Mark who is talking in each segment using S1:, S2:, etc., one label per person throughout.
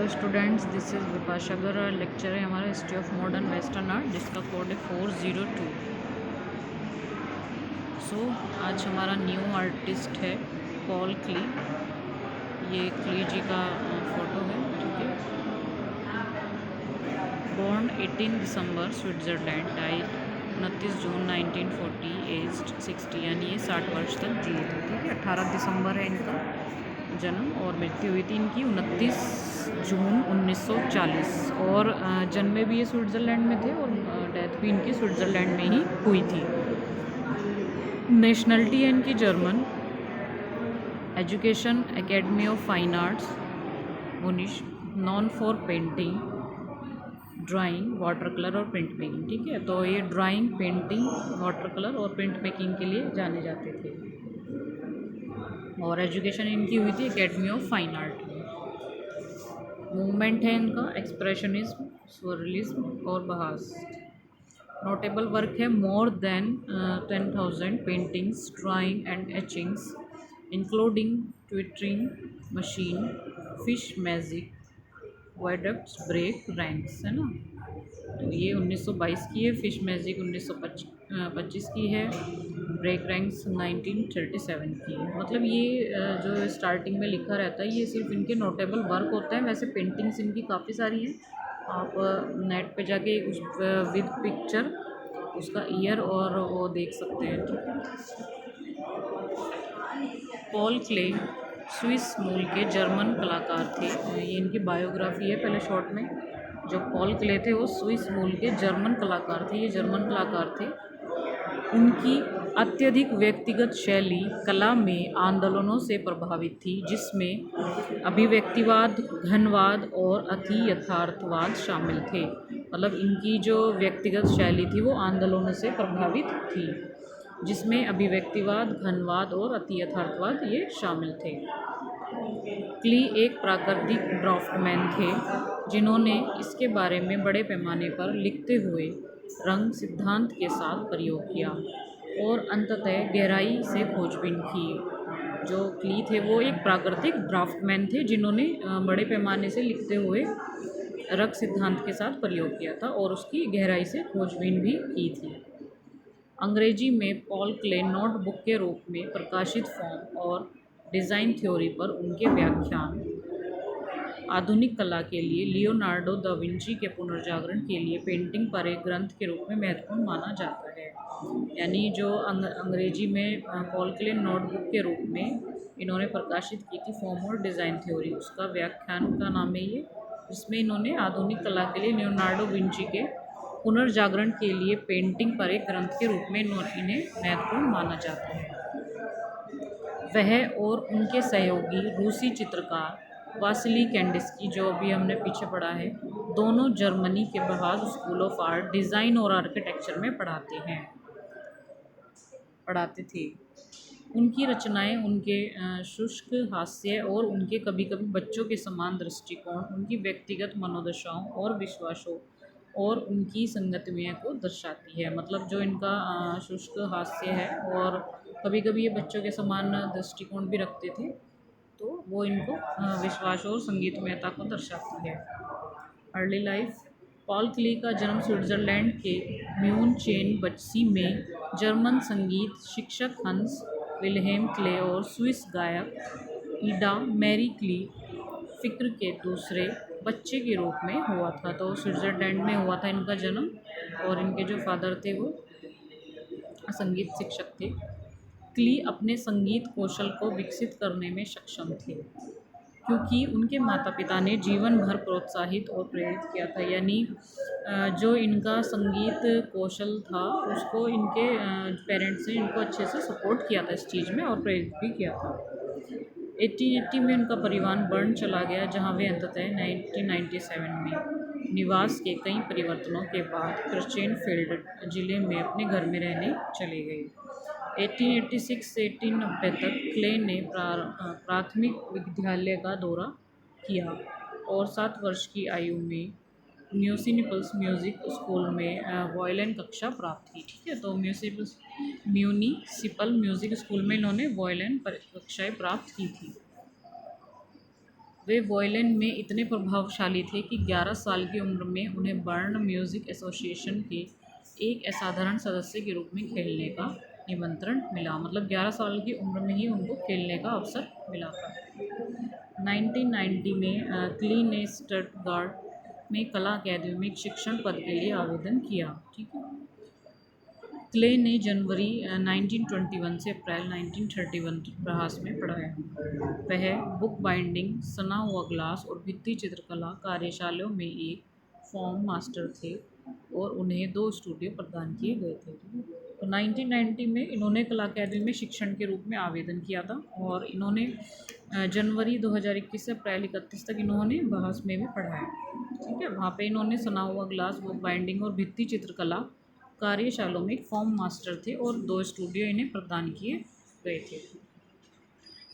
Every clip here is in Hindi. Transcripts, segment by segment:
S1: Hello students, this is Vipasha गर और लेक्चर है हमारा history of modern western art जिसका कोड है 402। आज हमारा न्यू आर्टिस्ट है पॉल क्ली। ये क्ली जी का फ़ोटो है, ठीक है। बॉर्न 18 दिसंबर स्विट्ज़रलैंड, डाइड 29 जून 1940, एज्ड 60, यानी ये 60 वर्ष तक जिए थे, ठीक है। 18 दिसंबर है इनका जन्म और मृत्यु हुई थी इनकी 29 जून 1940। और जन्मे भी ये स्विट्ज़रलैंड में थे और डेथ भी इनकी स्विट्ज़रलैंड में ही हुई थी। नेशनलिटी है इनकी German. Education academy of fine arts Munich, known for painting, drawing, water colour और प्रिंट मेकिंग, ठीक है। तो ये ड्राइंग, पेंटिंग, वाटर कलर और प्रिंट मेकिंग के लिए जाने जाते थे। और एजुकेशन इनकी हुई थी एकेडमी ऑफ फाइन आर्ट में। मूवमेंट है इनका एक्सप्रेशनिज्म, स्वरलिज्म और बहास। नोटेबल वर्क है more than 10,000 paintings, drawing and etchings including twittering machine, fish magic, viaducts, break ranks, है ना। तो ये 1922 की है, फिश मैजिक 1925 की है, ब्रेक रैंक्स 1937 की है। मतलब ये जो स्टार्टिंग में लिखा रहता है ये सिर्फ इनके नोटेबल वर्क होते हैं। वैसे पेंटिंग्स इनकी काफ़ी सारी हैं, आप नेट पे जाके उस विद पिक्चर उसका ईयर और वो देख सकते हैं, ठीक है। पॉल क्ले स्विस मूल के जर्मन कलाकार थे। ये इनकी बायोग्राफी है पहले शॉर्ट में। जो पॉल क्ले थे वो स्विस मूल के जर्मन कलाकार थे, ये जर्मन कलाकार थे। उनकी अत्यधिक व्यक्तिगत शैली कला में आंदोलनों से प्रभावित थी, जिसमें अभिव्यक्तिवाद, घनवाद और अति यथार्थवाद शामिल थे। मतलब इनकी जो व्यक्तिगत शैली थी वो आंदोलनों से प्रभावित थी, जिसमें अभिव्यक्तिवाद, घनवाद और अति यथार्थवाद ये शामिल थे। क्ली एक प्राकृतिक ड्राफ्टमैन थे जिन्होंने इसके बारे में बड़े पैमाने पर लिखते हुए रंग सिद्धांत के साथ प्रयोग किया और अंततः गहराई से खोजबीन की। जो क्ली थे वो एक प्राकृतिक ड्राफ्टमैन थे जिन्होंने बड़े पैमाने से लिखते हुए रंग सिद्धांत के साथ प्रयोग किया था और उसकी गहराई से खोजबीन भी की थी। अंग्रेजी में पॉल क्ले नोटबुक के रूप में प्रकाशित फॉर्म और डिज़ाइन थ्योरी पर उनके व्याख्यान आधुनिक कला के लिए लियोनार्डो दा विंची के पुनर्जागरण के लिए पेंटिंग पर एक ग्रंथ के रूप में महत्वपूर्ण माना जाता है। यानी जो अंग्रेजी में पॉल क्ले नोटबुक के रूप में इन्होंने प्रकाशित की थी फॉर्म और डिज़ाइन थ्योरी, उसका व्याख्यान का नाम है ये, जिसमें इन्होंने आधुनिक कला के लिए लियोनार्डो विंची के पुनर्जागरण के लिए पेंटिंग पर एक ग्रंथ के रूप में इन्हें महत्वपूर्ण माना जाता है। वह और उनके सहयोगी रूसी चित्रकार वासिली कैंडिस्की, जो अभी हमने पीछे पढ़ा है, दोनों जर्मनी के बहार स्कूल ऑफ आर्ट, डिज़ाइन और आर्किटेक्चर में पढ़ाते थे। उनकी रचनाएं उनके शुष्क हास्य और उनके कभी कभी बच्चों के समान दृष्टिकोण, उनकी व्यक्तिगत मनोदशाओं और विश्वासों और उनकी संगतियों को दर्शाती है। मतलब जो इनका शुष्क हास्य है और कभी कभी ये बच्चों के समान दृष्टिकोण भी रखते थे, तो वो इनको विश्वास और संगीतमयता को दर्शाती है। Early life. पॉल क्ली का जन्म स्विट्ज़रलैंड के म्यूनचेन बच्ची में जर्मन संगीत शिक्षक हंस विल्हेम क्ले और स्विस गायक ईडा मैरी क्ली फिक्र के दूसरे बच्चे के रूप में हुआ था। तो स्विट्ज़रलैंड में हुआ था इनका जन्म और इनके जो फादर थे वो संगीत शिक्षक थे। क्ली अपने संगीत कौशल को विकसित करने में सक्षम थे क्योंकि उनके माता पिता ने जीवन भर प्रोत्साहित और प्रेरित किया था। यानी जो इनका संगीत कौशल था उसको इनके पेरेंट्स ने इनको अच्छे से सपोर्ट किया था इस चीज़ में और प्रेरित भी किया था। 1880 में उनका परिवार बर्न चला गया, जहां वे अंततः 1997 में निवास के कई परिवर्तनों के बाद क्रिश्चियनफील्ड जिले में अपने घर में रहने चले गए। 1886 से 1890 तक क्ले ने प्राथमिक विद्यालय का दौरा किया और 7 वर्ष की आयु में म्यूनिसिपल म्यूज़िक स्कूल में वायलिन कक्षा प्राप्त की, ठीक है। तो म्यूनिसिपल म्यूज़िक स्कूल में इन्होंने वायलिन कक्षाएँ प्राप्त की थी। वे वॉयलिन में इतने प्रभावशाली थे कि 11 साल की उम्र में उन्हें बर्न म्यूजिक एसोसिएशन के एक असाधारण सदस्य के रूप में खेलने का निमंत्रण मिला। मतलब 11 साल की उम्र में ही उनको खेलने का अवसर मिला था। 1990 में क्ली ने स्टटगार्ट में कला अकादमी में एक शिक्षण पद के लिए आवेदन किया। ठीक है। क्ले ने जनवरी 1921 से अप्रैल 1931 तक प्रहास में पढ़ाया। वह बुक बाइंडिंग, सना हुआ ग्लास और भित्ति चित्रकला कार्यशालाओं में एक फॉर्म मास्टर थे और उन्हें 2 स्टूडियो प्रदान किए गए थे। तो 1990 में इन्होंने कला अकादमी में शिक्षण के रूप में आवेदन किया था और इन्होंने जनवरी 2021 से अप्रैल 31 तक इन्होंने बहास में भी पढ़ाया। ठीक है। वहाँ पे इन्होंने सना हुआ ग्लास, बुक बाइंडिंग और भित्ति चित्रकला कार्यशालाओं में एक फॉर्म मास्टर थे और 2 स्टूडियो इन्हें प्रदान किए गए थे।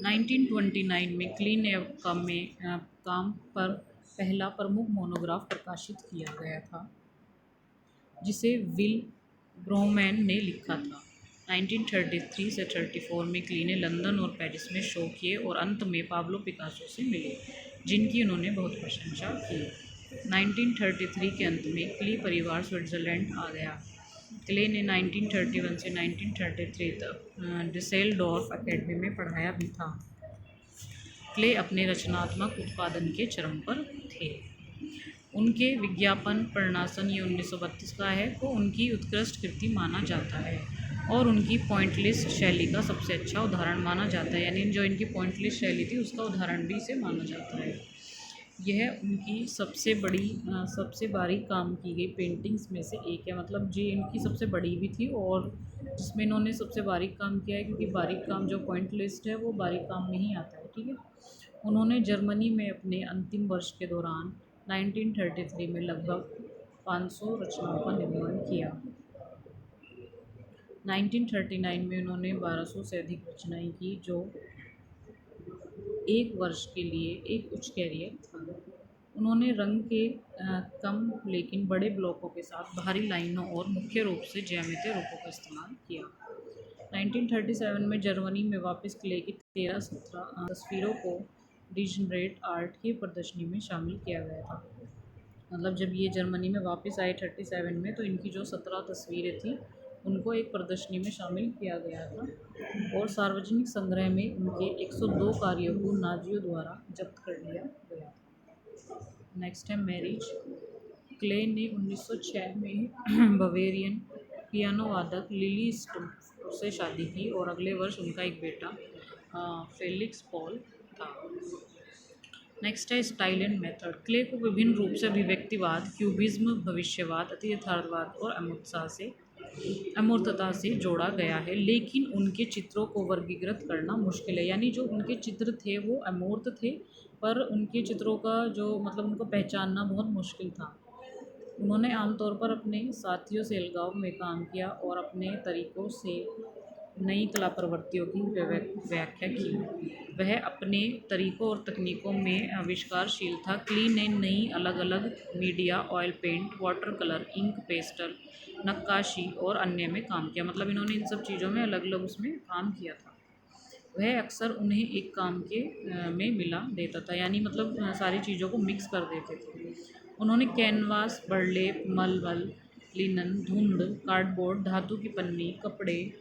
S1: 1929 में क्लीन एयर काम पर पहला प्रमुख मोनोग्राफ प्रकाशित किया गया था जिसे विल ब्रोमैन ने लिखा था। 1933 से 34 में क्ली ने लंदन और पेरिस में शो किए और अंत में पाब्लो पिकासो से मिले, जिनकी उन्होंने बहुत प्रशंसा की। 1933 के अंत में क्ली परिवार स्विट्ज़रलैंड आ गया। क्ले ने 1931 से 1933 तक डिसेल्डोर्फ अकेडमी में पढ़ाया भी था। क्ले अपने रचनात्मक उत्पादन के चरम पर थे। उनके विज्ञापन प्रणासन ये 1932 का है, को उनकी उत्कृष्ट कृति माना जाता है और उनकी पॉइंटलेस शैली का सबसे अच्छा उदाहरण माना जाता है। यानी जो इनकी पॉइंटलेस शैली थी उसका उदाहरण भी इसे माना जाता है। यह उनकी सबसे बारीक काम की गई पेंटिंग्स में से एक है। मतलब जी इनकी सबसे बड़ी भी थी और जिसमें इन्होंने सबसे बारीक काम किया है, क्योंकि बारीक काम जो पॉइंट लिस्ट है वो बारीक काम में ही आता है। ठीक है। उन्होंने जर्मनी में अपने अंतिम वर्ष के दौरान 1933 में लगभग 500 रचनाओं का निर्माण किया। 1939 में उन्होंने 1200 से अधिक रचनाएं की, जो एक वर्ष के लिए एक उच्च कैरियर था। उन्होंने रंग के कम लेकिन बड़े ब्लॉकों के साथ बाहरी लाइनों और मुख्य रूप से ज्यामितीय रूपों का इस्तेमाल किया। 1937 में जर्मनी में वापस क्ले की 13-17 तस्वीरों को डिजनरेट आर्ट की प्रदर्शनी में शामिल किया गया था। मतलब जब ये जर्मनी में वापस आए 37 में, तो इनकी जो 17 तस्वीरें थी उनको एक प्रदर्शनी में शामिल किया गया था और सार्वजनिक संग्रह में उनके 102 कार्यों को नाजियों द्वारा जब्त कर लिया गया था। नेक्स्ट है मैरिज। क्ले ने 1906 में बवेरियन पियानो वादक लिली स्टुम्फ से शादी की और अगले वर्ष उनका एक बेटा फेलिक्स पॉल था। नेक्स्ट है स्टाइल एंड मेथड। क्ले को विभिन्न रूप से अभिव्यक्तिवाद, क्यूबिज्म, भविष्यवाद, अति यथार्थवाद और अमूर्तता से जोड़ा गया है, लेकिन उनके चित्रों को वर्गीकृत करना मुश्किल है। यानी जो उनके चित्र थे वो अमूर्त थे, पर उनके चित्रों का जो मतलब उनको पहचानना बहुत मुश्किल था। उन्होंने आमतौर पर अपने साथियों से अलगाव में काम किया और अपने तरीकों से नई कला प्रवृत्तियों की व्याख्या की। वह अपने तरीकों और तकनीकों में आविष्कारशील था। क्ली ने नई अलग अलग media, oil paint, water colour, ink, pastel, नक्काशी और अन्य में काम किया। मतलब इन्होंने इन सब चीज़ों में अलग अलग उसमें काम किया था। वह अक्सर उन्हें एक काम के में मिला देता था, यानी मतलब सारी चीज़ों को मिक्स कर देते थे। उन्होंने कैनवास, बर्लेप, मलमल, लिनन, धुंध, कार्डबोर्ड, धातु की पन्नी, कपड़े,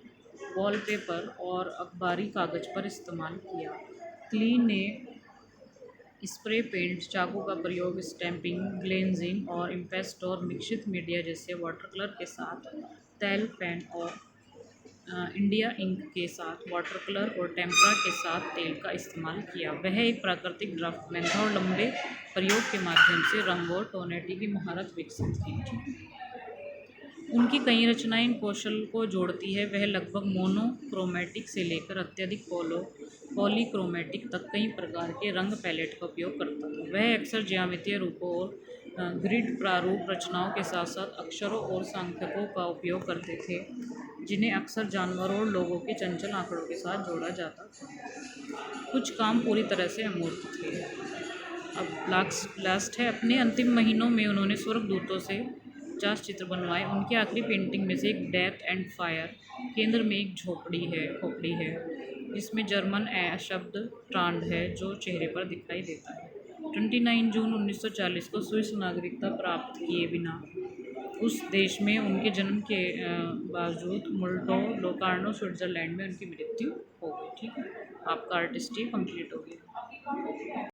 S1: वॉलपेपर और अखबारी कागज़ पर इस्तेमाल किया। क्ली ने स्प्रे पेंट, चाकू का प्रयोग, स्टैम्पिंग, ग्लेंजिंग और इम्पेस्ट और मिश्रित मीडिया जैसे वाटर कलर के साथ, तेल पेन और इंडिया इंक के साथ वाटर कलर और टेम्परा के साथ तेल का इस्तेमाल किया। वह एक प्राकृतिक ड्राफ्टमैन था और लंबे प्रयोग के माध्यम से रंग और टोनेटी की महारत विकसित की। उनकी कई रचनाएं इन कौशल को जोड़ती है। वह लगभग मोनोक्रोमैटिक से लेकर अत्यधिक पॉलीक्रोमैटिक तक कई प्रकार के रंग पैलेट का उपयोग करता था। वह अक्सर ज्यामितीय रूपों और ग्रिड प्रारूप रचनाओं के साथ साथ अक्षरों और सांख्यकों का उपयोग करते थे, जिन्हें अक्सर जानवरों और लोगों के चंचल आंकड़ों के साथ जोड़ा जाता था। कुछ काम पूरी तरह से अमूर्त थे। अब लास्ट है। अपने अंतिम महीनों में उन्होंने स्वर्गदूतों से 50 चित्र बनवाए। उनकी आखिरी पेंटिंग में से एक डेथ एंड फायर केंद्र में एक खोपड़ी है जिसमें जर्मन शब्द ट्रांड है जो चेहरे पर दिखाई देता है। 29 जून 1940 को स्विस नागरिकता प्राप्त किए बिना उस देश में उनके जन्म के बावजूद मुल्टो लोकार्नो स्विट्ज़रलैंड में उनकी मृत्यु हो गई। ठीक है, आपका आर्टिस्ट ये कंप्लीट हो गया।